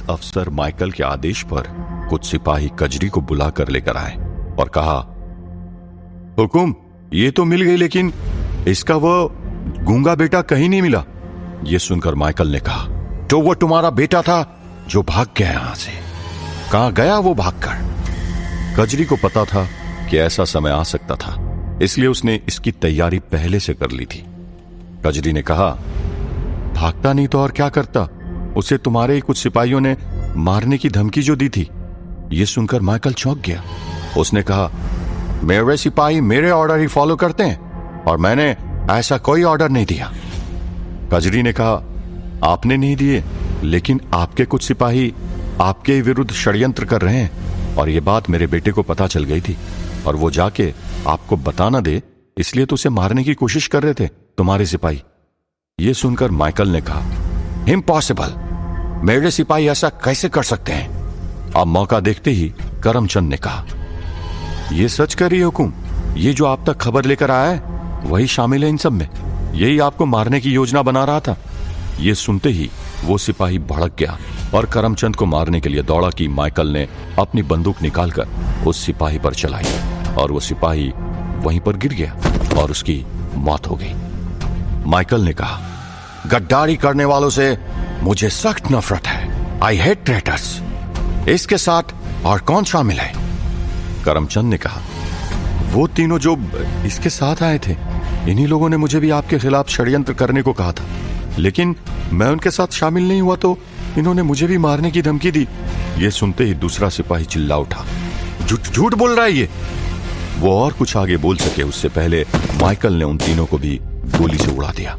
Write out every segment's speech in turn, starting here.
अफसर माइकल के आदेश पर कुछ सिपाही कजरी को बुलाकर लेकर आए और कहा, हुकुम, ये तो मिल गई, लेकिन इसका वो गूंगा बेटा कहीं नहीं मिला। ये सुनकर माइकल ने कहा, तो वो तुम्हारा बेटा था जो भाग गया यहां से, कहां गया वो भागकर? कजरी को पता था कि ऐसा समय आ सकता था, इसलिए उसने इसकी तैयारी पहले से कर ली थी। कजरी ने कहा, भागता नहीं तो और क्या करता? उसे तुम्हारे ही कुछ सिपाहियों ने मारने की धमकी जो दी थी। यह सुनकर माइकल चौंक गया। उसने कहा, मेरे सिपाही मेरे ऑर्डर ही फॉलो करते हैं और मैंने ऐसा कोई ऑर्डर नहीं दिया। कजरी ने कहा, आपने नहीं दिए, लेकिन आपके कुछ सिपाही आपके विरुद्ध षड्यंत्र कर रहे हैं और यह बात मेरे बेटे को पता चल गई थी और वो जाके आपको बता ना दे, इसलिए तो उसे मारने की कोशिश कर रहे थे तुम्हारे सिपाही। यह सुनकर माइकल ने कहा, इम्पॉसिबल, मेरे सिपाही ऐसा कैसे कर सकते हैं? अब मौका देखते ही करमचंद ने कहा, यह सच करिए हुकुम, ये जो आप तक खबर लेकर आया है वही शामिल है इन सब में। यही आपको मारने की योजना बना रहा था। यह सुनते ही वो सिपाही भड़क गया और करमचंद को मारने के लिए दौड़ा कि माइकल ने अपनी बंदूक निकालकर उस सिपाही पर चलाई और वो सिपाही वहीं पर गिर गया और उसकी मौत हो गई। माइकल ने कहा, गद्दारी करने वालों से मुझे सख्त नफरत है। I hate traitors. इसके साथ और कौन शामिल है? करमचंद ने कहा, वो तीनों जो इसके साथ आए थे, इन्हीं लोगों ने मुझे भी आपके खिलाफ षड्यंत्र करने को कहा था, लेकिन मैं उनके साथ शामिल नहीं हुआ तो इन्होंने मुझे भी मारने की धमकी दी। ये सुनते ही दूसरा सिपाही चिल्ला उठा, झूठ बोल रहा है ये। वो और कुछ आगे बोल सके उससे पहले माइकल ने उन तीनों को भी गोली से उड़ा दिया।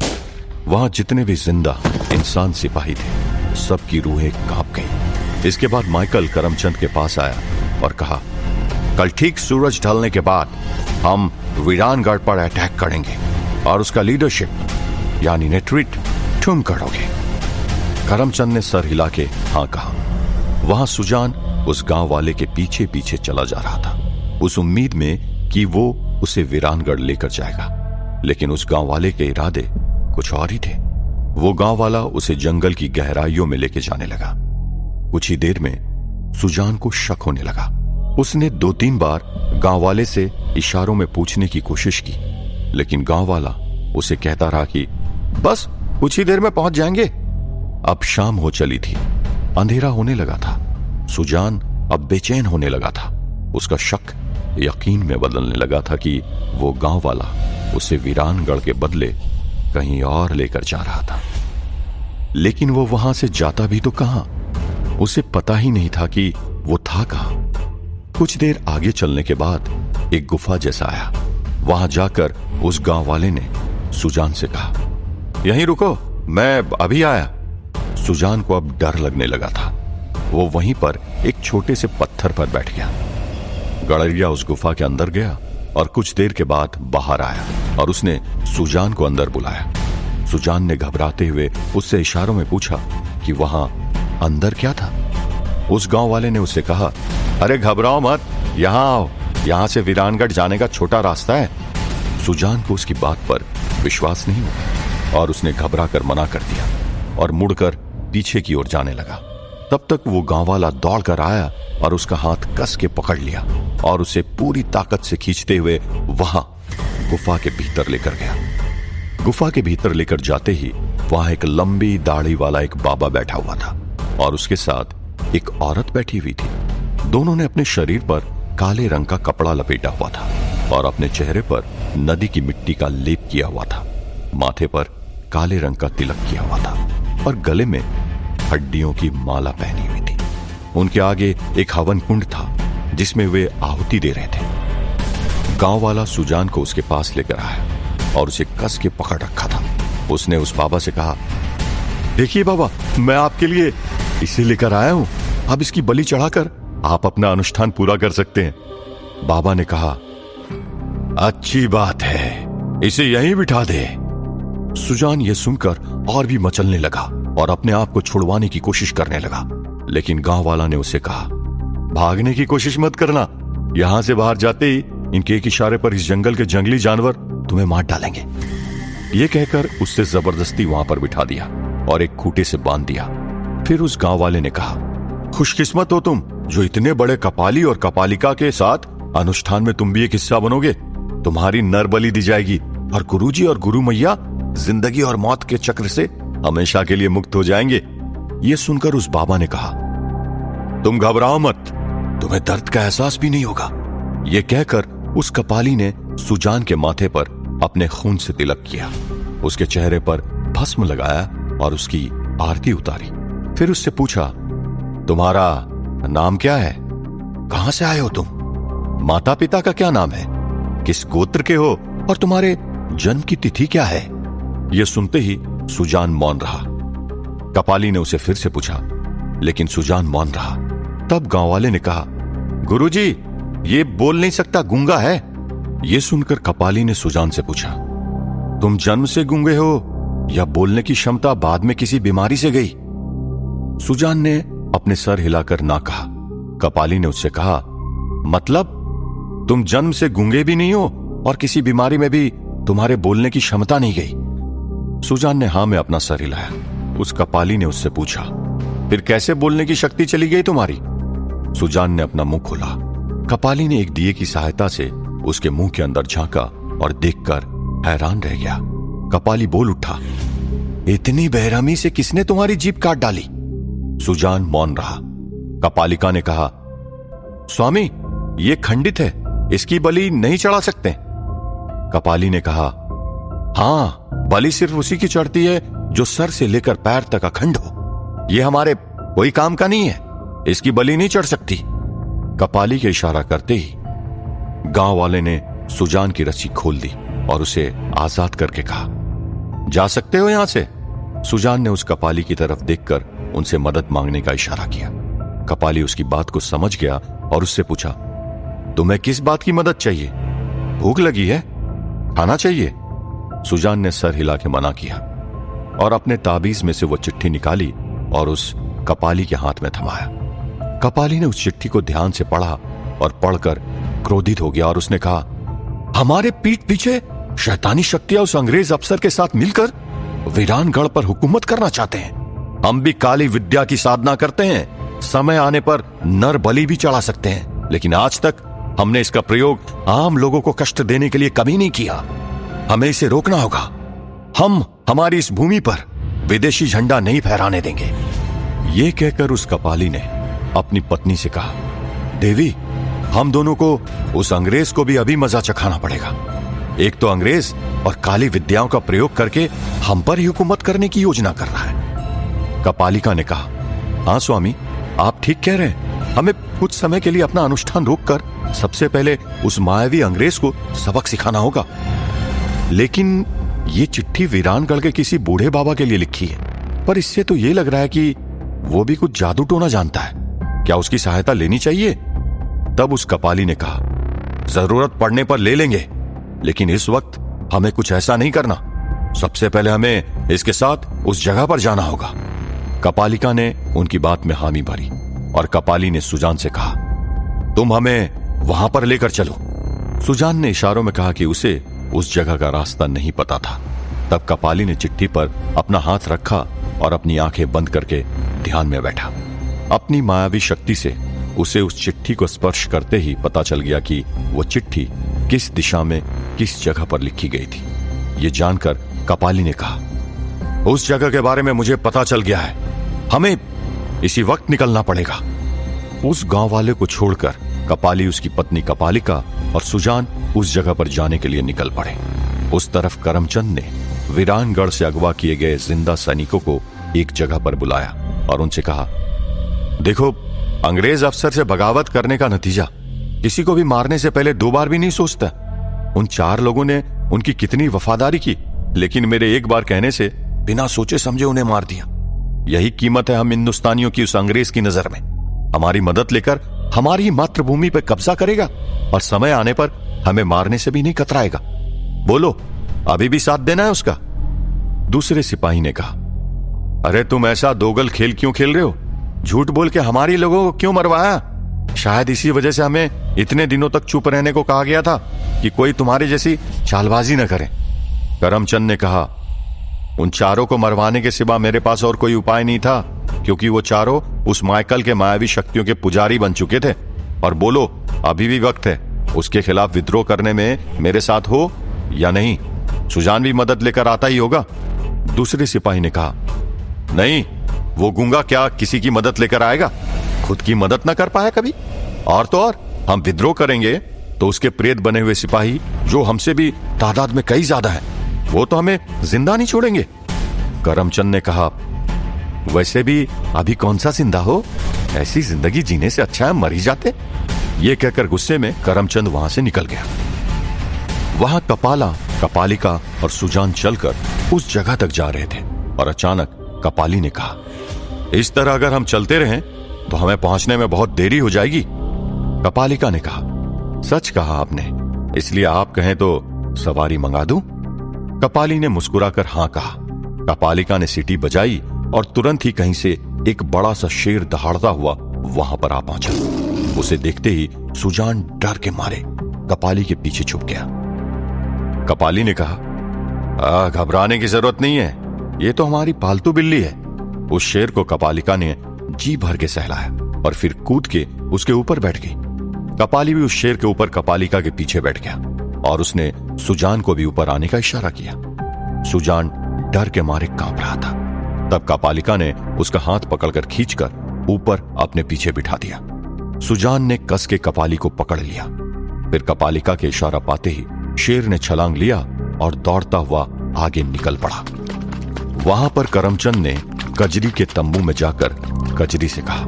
वहां जितने भी जिंदा इंसान सिपाही थे, सबकी रूहें कांप गई। इसके बाद माइकल करमचंद के पास आया और कहा, कल ठीक सूरज ढलने के बाद हम वीरानगढ़ पर अटैक करेंगे और उसका लीडरशिप यानी नेतृत्व तुम करोगे। करमचंद ने सर हिला के हाँ कहा। वहां सुजान उस गांव वाले के पीछे पीछे चला जा रहा था, उस उम्मीद में कि वो उसे वीरानगढ़ लेकर जाएगा, लेकिन उस गांव वाले के इरादे कुछ और ही थे। वो गांव वाला उसे जंगल की गहराइयों में लेके जाने लगा। कुछ ही देर में सुजान को शक होने लगा। उसने 2-3 बार गांव वाले से इशारों में पूछने की कोशिश की, लेकिन गांव वाला उसे कहता रहा कि बस कुछ ही देर में पहुंच जाएंगे। अब शाम हो चली थी, अंधेरा होने लगा था। सुजान अब बेचैन होने लगा था। उसका शक यकीन में बदलने लगा था कि वो गांव वाला उसे वीरानगढ़ के बदले कहीं और लेकर जा रहा था। लेकिन वो वहां से जाता भी तो कहां? उसे पता ही नहीं था कि वो था कहां। कुछ देर आगे चलने के बाद एक गुफा जैसा आया। वहां जाकर उस गांव वाले ने सुजान से कहा, यहीं रुको, मैं अभी आया। सुजान को अब डर लगने लगा था। वो वहीं पर एक छोटे से पत्थर पर बैठ गया। गड़रिया उस गुफा के अंदर गया और कुछ देर के बाद बाहर आया और उसने सुजान को अंदर बुलाया। सुजान ने घबराते हुए उससे इशारों में पूछा कि वहां अंदर क्या था। उस गांव वाले ने उससे कहा, अरे घबराओ मत, यहां आओ, यहां से वीरानगढ़ जाने का छोटा रास्ता है। सुजान को उसकी बात पर विश्वास नहीं हुआ और उसने घबरा कर मना कर दिया और मुड़कर पीछे की ओर जाने लगा। तब तक वो गांव वाला दौड़कर आया और उसका हाथ कस के पकड़ लिया और उसे पूरी ताकत से खींचते हुए वहां गुफा के भीतर लेकर गया। गुफा के भीतर लेकर जाते ही वहां एक लंबी दाढ़ी वाला एक बाबा बैठा हुआ था और उसके साथ एक औरत बैठी हुई थी। दोनों ने अपने शरीर पर काले रंग का कपड़ा लपेटा हुआ था और अपने चेहरे पर नदी की मिट्टी का लेप किया हुआ था। माथे पर काले रंग का तिलक किया हुआ था और गले में हड्डियों की माला पहनी हुई थी। उनके आगे एक हवन कुंड था जिसमें वे आहुति दे रहे थे। गांव वाला सुजान को उसके पास लेकर आया और उसे कस के पकड़ रखा था। उसने उस बाबा से कहा, देखिए बाबा, मैं आपके लिए इसे लेकर आया हूं। अब इसकी बलि चढ़ाकर आप अपना अनुष्ठान पूरा कर सकते हैं। बाबा ने कहा, अच्छी बात है, इसे यहीं बिठा दे। सुजान ये सुनकर और भी मचलने लगा और अपने आप को छुड़वाने की कोशिश करने लगा, लेकिन गांव वाला ने उसे कहा, भागने की कोशिश मत करना। यहां से बाहर जाते ही इनके एक इशारे पर इस जंगल के जंगली जानवर तुम्हें मार डालेंगे। ये कहकर उससे जबरदस्ती वहां पर बिठा दिया और एक खूंटे से बांध दिया। फिर उस गांव वाले ने कहा, खुशकिस्मत हो तुम जो इतने बड़े कपाली और कपालिका के साथ अनुष्ठान में तुम भी एक हिस्सा बनोगे। तुम्हारी नर बलि दी जाएगी और गुरुजी और गुरु मैया जिंदगी और मौत के चक्र से हमेशा के लिए मुक्त हो जाएंगे। ये सुनकर उस बाबा ने कहा, तुम घबराओ मत, तुम्हें दर्द का एहसास भी नहीं होगा। यह कहकर उस कपाली ने सुजान के माथे पर अपने खून से तिलक किया, उसके चेहरे पर भस्म लगाया और उसकी आरती उतारी। फिर उससे पूछा, तुम्हारा नाम क्या है? कहां से आए हो तुम? माता पिता का क्या नाम है? किस गोत्र के हो? और तुम्हारे जन्म की तिथि क्या है? यह सुनते ही सुजान मौन रहा। कपाली ने उसे फिर से पूछा, लेकिन सुजान मौन रहा। तब गांव वाले ने कहा, गुरुजी, ये बोल नहीं सकता, गूंगा है। यह सुनकर कपाली ने सुजान से पूछा, तुम जन्म से गूंगे हो या बोलने की क्षमता बाद में किसी बीमारी से गई? सुजान ने अपने सर हिलाकर ना कहा। कपाली ने उससे कहा, मतलब तुम जन्म से गूंगे भी नहीं हो और किसी बीमारी में भी तुम्हारे बोलने की क्षमता नहीं गई? सुजान ने हां में अपना सर हिलाया। उस कपाली ने उससे पूछा, फिर कैसे बोलने की शक्ति चली गई तुम्हारी? सुजान ने अपना मुंह खोला। कपाली ने एक दिए की सहायता से उसके मुंह के अंदर झांका और देखकर हैरान रह गया। कपाली बोल उठा, इतनी बेरहमी से किसने तुम्हारी जीभ काट डाली? सुजान मौन रहा। कपालिका ने कहा, स्वामी, ये खंडित है, इसकी बलि नहीं चढ़ा सकते। कपाली ने कहा, हां, बलि सिर्फ उसी की चढ़ती है जो सर से लेकर पैर तक अखंड हो। यह हमारे कोई काम का नहीं है, इसकी बलि नहीं चढ़ सकती। कपाली के इशारा करते ही गांव वाले ने सुजान की रस्सी खोल दी और उसे आजाद करके कहा, जा सकते हो यहां से। सुजान ने उस कपाली की तरफ देखकर उनसे मदद मांगने का इशारा किया। कपाली उसकी बात को समझ गया और उससे पूछा, तुम्हें किस बात की मदद चाहिए? भूख लगी है? खाना चाहिए? सुजान ने सर हिला के मना किया और अपने ताबीज में से वो चिट्ठी निकाली और उस कपाली के हाथ में थमाया। कपाली ने उस चिट्ठी को ध्यान से पढ़ा और पढ़कर क्रोधित हो गया और उसने कहा, हमारे पीठ पीछे शैतानी शक्तियां उस अंग्रेज अफसर के साथ मिलकर वीरानगढ़ पर हुकूमत करना चाहते हैं। हम भी काली विद्या की साधना करते हैं, समय आने पर नर बलि भी चढ़ा सकते हैं, लेकिन आज तक हमने इसका प्रयोग आम लोगों को कष्ट देने के लिए कभी नहीं किया। हमें इसे रोकना होगा। हम हमारी इस भूमि पर विदेशी झंडा नहीं फहराने देंगे। यह कहकर उस कपाली ने अपनी पत्नी से कहा, देवी, हम दोनों को उस अंग्रेज को भी अभी मजा चखाना पड़ेगा। एक तो अंग्रेज और काली विद्याओं का प्रयोग करके हम पर ही हुकूमत करने की योजना कर रहा है। कपालिका ने कहा, हां स्वामी, आप ठीक कह रहे हैं। हमें कुछ समय के लिए अपना अनुष्ठान रोककर सबसे पहले उस मायावी अंग्रेज को सबक सिखाना होगा। लेकिन ये चिट्ठी वीरानगढ़ के किसी बूढ़े बाबा के लिए लिखी है, पर इससे तो ये लग रहा है कि वो भी कुछ जादू टोना जानता है। क्या उसकी सहायता लेनी चाहिए? तब उस कपाली ने कहा, जरूरत पड़ने पर ले लेंगे, लेकिन इस वक्त हमें कुछ ऐसा नहीं करना। सबसे पहले हमें इसके साथ उस जगह पर जाना होगा। कपालिका ने उनकी बात में हामी भरी और कपाली ने सुजान से कहा, तुम हमें वहां पर लेकर चलो। सुजान ने इशारों में कहा कि उसे उस जगह का रास्ता नहीं पता था। तब कपाली ने चिट्ठी पर अपना हाथ रखा और अपनी आंखें बंद करके ध्यान में बैठा। अपनी मायावी शक्ति से उसे उस चिट्ठी को स्पर्श करते ही पता चल गया कि वो चिट्ठी किस दिशा में किस जगह पर लिखी गई थी। ये जानकर कपाली ने कहा, उस जगह के बारे में मुझे पता चल गया है, हमें इसी वक्त निकलना पड़ेगा। उस गांव वाले को छोड़कर कपाली, उसकी पत्नी कपालिका और सुजान उस जगह पर जाने के लिए निकल पड़े। उस तरफ करमचंद ने वीरानगढ़ से अगवा किए गए जिंदा सैनिकों को एक जगह पर बुलाया और उनसे कहा, देखो, अंग्रेज अफसर से बगावत करने का नतीजा किसी को भी मारने से पहले 2 बार भी नहीं सोचता। उन 4 लोगों ने उनकी कितनी वफादारी की, लेकिन मेरे एक बार कहने से बिना सोचे समझे उन्हें मार दिया। यही कीमत है हम हिंदुस्तानियों की उस अंग्रेज की नजर में। हमारी मदद लेकर हमारी ही मातृभूमि पर कब्जा करेगा और समय आने पर हमें मारने से भी नहीं कतराएगा। बोलो, अभी भी साथ देना है उसका? दूसरे सिपाही ने कहा, अरे तुम ऐसा दोगल खेल क्यों खेल रहे हो? झूठ बोल के हमारी लोगों को क्यों मरवाया? शायद इसी वजह से हमें इतने दिनों तक चुप रहने को कहा गया था कि कोई तुम्हारी जैसी चालबाजी न करे। करमचंद ने कहा, उन 4 को मरवाने के सिवा मेरे पास और कोई उपाय नहीं था, क्योंकि वो चारों उस माइकल के मायावी शक्तियों के पुजारी बन चुके थे। और बोलो, अभी भी वक्त है, उसके खिलाफ विद्रोह करने में मेरे साथ हो या नहीं। सुजान भी मदद लेकर आता ही होगा। दूसरे सिपाही ने कहा, नहीं, वो गूंगा क्या किसी की मदद लेकर आएगा? खुद की मदद ना कर पाया कभी। और तो और हम विद्रोह करेंगे तो उसके प्रेत बने हुए सिपाही, जो हमसे भी तादाद में कई ज्यादा है, वो तो हमें जिंदा नहीं छोड़ेंगे। करमचंद ने कहा, वैसे भी अभी कौन सा जिंदा हो, ऐसी जिंदगी जीने से अच्छा है मर ही जाते। ये कहकर गुस्से में करमचंद वहां से निकल गया। वहां कपाला, कपालिका और सुजान चलकर उस जगह तक जा रहे थे और अचानक कपाली ने कहा, इस तरह अगर हम चलते रहें तो हमें पहुंचने में बहुत देरी हो जाएगी। कपालिका ने कहा, सच कहा आपने, इसलिए आप कहें तो सवारी मंगा दूं? कपाली ने मुस्कुराकर हां कहा। कपालिका ने सीटी बजाई और तुरंत ही कहीं से एक बड़ा सा शेर दहाड़ता हुआ वहां पर आ पहुंचा। उसे देखते ही सुजान डर के मारे कपाली के पीछे छुप गया। कपाली ने कहा, घबराने की जरूरत नहीं है, ये तो हमारी पालतू बिल्ली है। उस शेर को कपालिका ने जी भर के सहलाया और फिर कूद के उसके ऊपर बैठ गई। कपाली भी उस शेर के ऊपर कपालिका के पीछे बैठ गया और उसने सुजान को भी ऊपर आने का इशारा किया। सुजान डर के मारे कांप रहा था। तब कपालिका ने उसका हाथ पकड़कर खींचकर ऊपर अपने पीछे बिठा दिया। सुजान ने कस के कपाली को पकड़ लिया। फिर कपालिका के इशारा पाते ही शेर ने छलांग लिया और दौड़ता हुआ आगे निकल पड़ा। वहां पर करमचंद ने कजरी के तंबू में जाकर कजरी से कहा,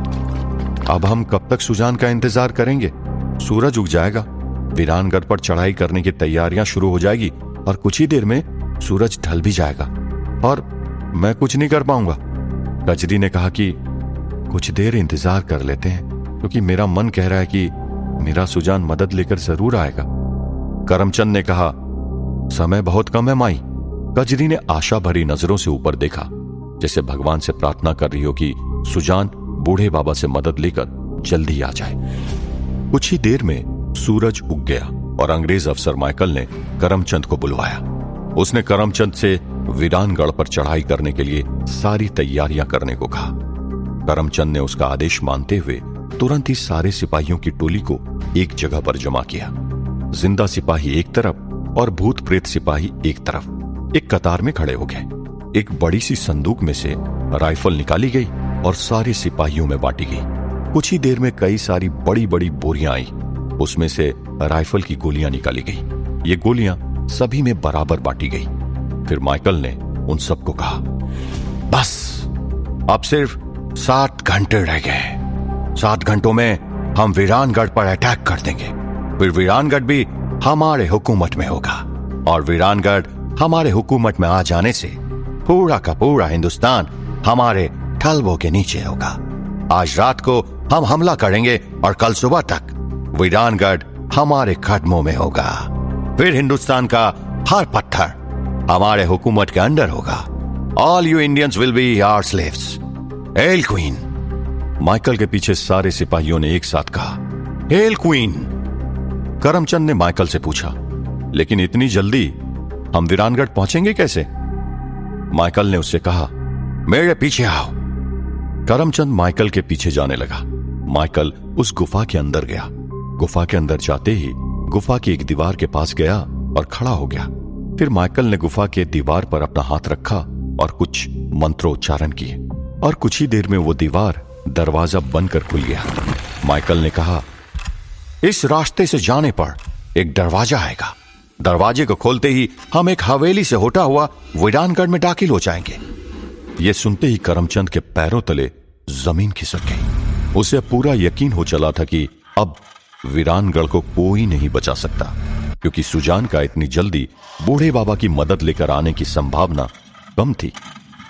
अब हम कब तक सुजान का इंतजार करेंगे? सूरज उग जाएगा, वीरानगढ़ पर चढ़ाई करने की तैयारियां शुरू हो जाएगी और कुछ ही देर में सूरज ढल भी जाएगा और मैं कुछ नहीं कर पाऊंगा। कजरी ने कहा कि कुछ देर इंतजार कर लेते हैं, क्योंकि मेरा मन कह रहा है कि मेरा सुजान मदद लेकर जरूर आएगा। करमचंद ने कहा, समय बहुत कम है माई। कजरी ने आशा भरी नजरों से ऊपर देखा, जैसे भगवान से प्रार्थना कर रही हो कि सुजान बूढ़े बाबा से मदद लेकर जल्दी आ जाए। कुछ ही देर में सूरज उग गया और अंग्रेज अफसर माइकल ने करमचंद को बुलवाया। उसने करमचंद से वीरानगढ़ पर चढ़ाई करने के लिए सारी तैयारियां करने को कहा। करमचंद ने उसका आदेश मानते हुए तुरंत ही सारे सिपाहियों की टोली को एक जगह पर जमा किया। जिंदा सिपाही एक तरफ और भूत प्रेत सिपाही एक तरफ एक कतार में खड़े हो गए। एक बड़ी सी संदूक में से राइफल निकाली गई और सारे सिपाहियों में बांटी गई। कुछ ही देर में कई सारी बड़ी बड़ी बोरियां आई, उसमें से राइफल की गोलियां निकाली गई। ये गोलियां सभी में बराबर बांटी गई। फिर माइकल ने उन सबको कहा, बस अब सिर्फ 7 घंटे रह गए। 7 घंटों में हम वीरानगढ़ पर अटैक कर देंगे। फिर वीरानगढ़ भी हमारे हुकूमत में होगा और वीरानगढ़ हमारे हुकूमत में आ जाने से पूरा का पूरा हिंदुस्तान हमारे ठलबों के नीचे होगा। आज रात को हम हमला करेंगे और कल सुबह तक वीरानगढ़ हमारे कदमों में होगा। फिर हिंदुस्तान का हर पत्थर हमारे हुकूमत के अंडर होगा। All you Indians will be our slaves. Hail queen. Michael के पीछे सारे सिपाहियों ने एक साथ कहा, हेल क्वीन। करमचंद ने माइकल से पूछा, लेकिन इतनी जल्दी हम वीरानगढ़ पहुंचेंगे कैसे? माइकल ने उससे कहा, मेरे पीछे आओ। करमचंद माइकल के पीछे जाने लगा। माइकल उस गुफा के अंदर गया। गुफा के अंदर जाते ही गुफा की एक दीवार के पास गया और खड़ा हो गया। फिर माइकल ने गुफा के दीवार पर अपना हाथ रखा और कुछ मंत्रोच्चारण किए और कुछ ही देर में वो दीवार दरवाजा बनकर खुल गया। माइकल ने कहा, इस रास्ते से जाने पर एक दरवाजा आएगा। दरवाजे को खोलते ही हम एक हवेली से होता हुआ वीरानगढ़ में दाखिल हो जाएंगे। ये सुनते ही करमचंद के पैरों तले जमीन खिसक गई। उसे पूरा यकीन हो चला था कि अब वीरानगढ़ को कोई नहीं बचा सकता, क्योंकि सुजान का इतनी जल्दी बूढ़े बाबा की मदद लेकर आने की संभावना कम थी।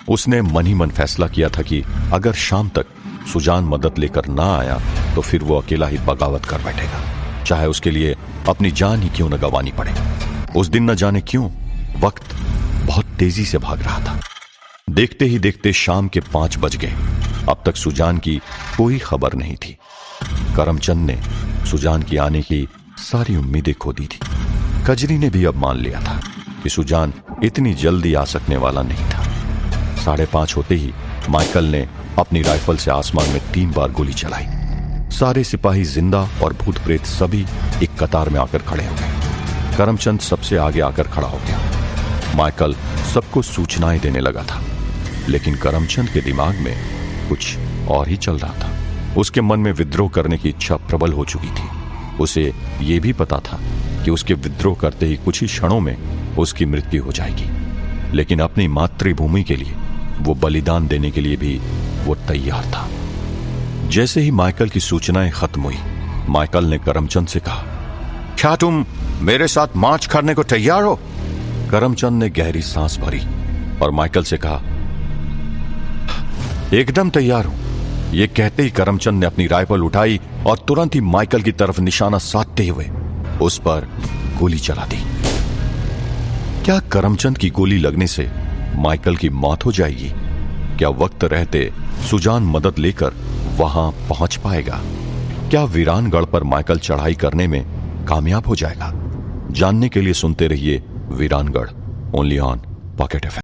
उसने मन ही मन फैसला किया था कि अगर शाम तक सुजान मदद लेकर ना आया तो फिर वो अकेला ही बगावत कर बैठेगा, चाहे उसके लिए अपनी जान ही क्यों न गंवानी पड़े। उस दिन न जाने क्यों वक्त बहुत तेजी से भाग रहा था। देखते ही देखते शाम के 5 बज गए। अब तक सुजान की कोई खबर नहीं थी। करमचंद ने सुजान की आने की सारी उम्मीदें खो दी थी। कजरी ने भी अब मान लिया था कि सुजान इतनी जल्दी आ सकने वाला नहीं था। 5:30 होते ही माइकल ने अपनी राइफल से आसमान में 3 बार गोली चलाई। सारे सिपाही जिंदा और भूत प्रेत सभी एक कतार में आकर खड़े हो गए। करमचंद सबसे आगे आकर खड़ा हो गया। माइकल सबको सूचनाएं देने लगा था, लेकिन करमचंद के दिमाग में कुछ और ही चल रहा था। उसके मन में विद्रोह करने की इच्छा प्रबल हो चुकी थी। उसे यह भी पता था कि उसके विद्रोह करते ही कुछ ही क्षणों में उसकी मृत्यु हो जाएगी, लेकिन अपनी मातृभूमि के लिए वो बलिदान देने के लिए भी वो तैयार था। जैसे ही माइकल की सूचनाएं खत्म हुई, माइकल ने करमचंद से कहा, क्या तुम मेरे साथ मार्च करने को तैयार हो? करमचंद ने गहरी सांस भरी और माइकल से कहा, एकदम तैयार हूं। यह कहते ही करमचंद ने अपनी राइफल उठाई और तुरंत ही माइकल की तरफ निशाना साधते हुए उस पर गोली चला दी। क्या करमचंद की गोली लगने से माइकल की मौत हो जाएगी? क्या वक्त रहते सुजान मदद लेकर वहां पहुंच पाएगा? क्या वीरानगढ़ पर माइकल चढ़ाई करने में कामयाब हो जाएगा? जानने के लिए सुनते रहिए वीरानगढ़, ओनली ऑन पॉकेट एफएम।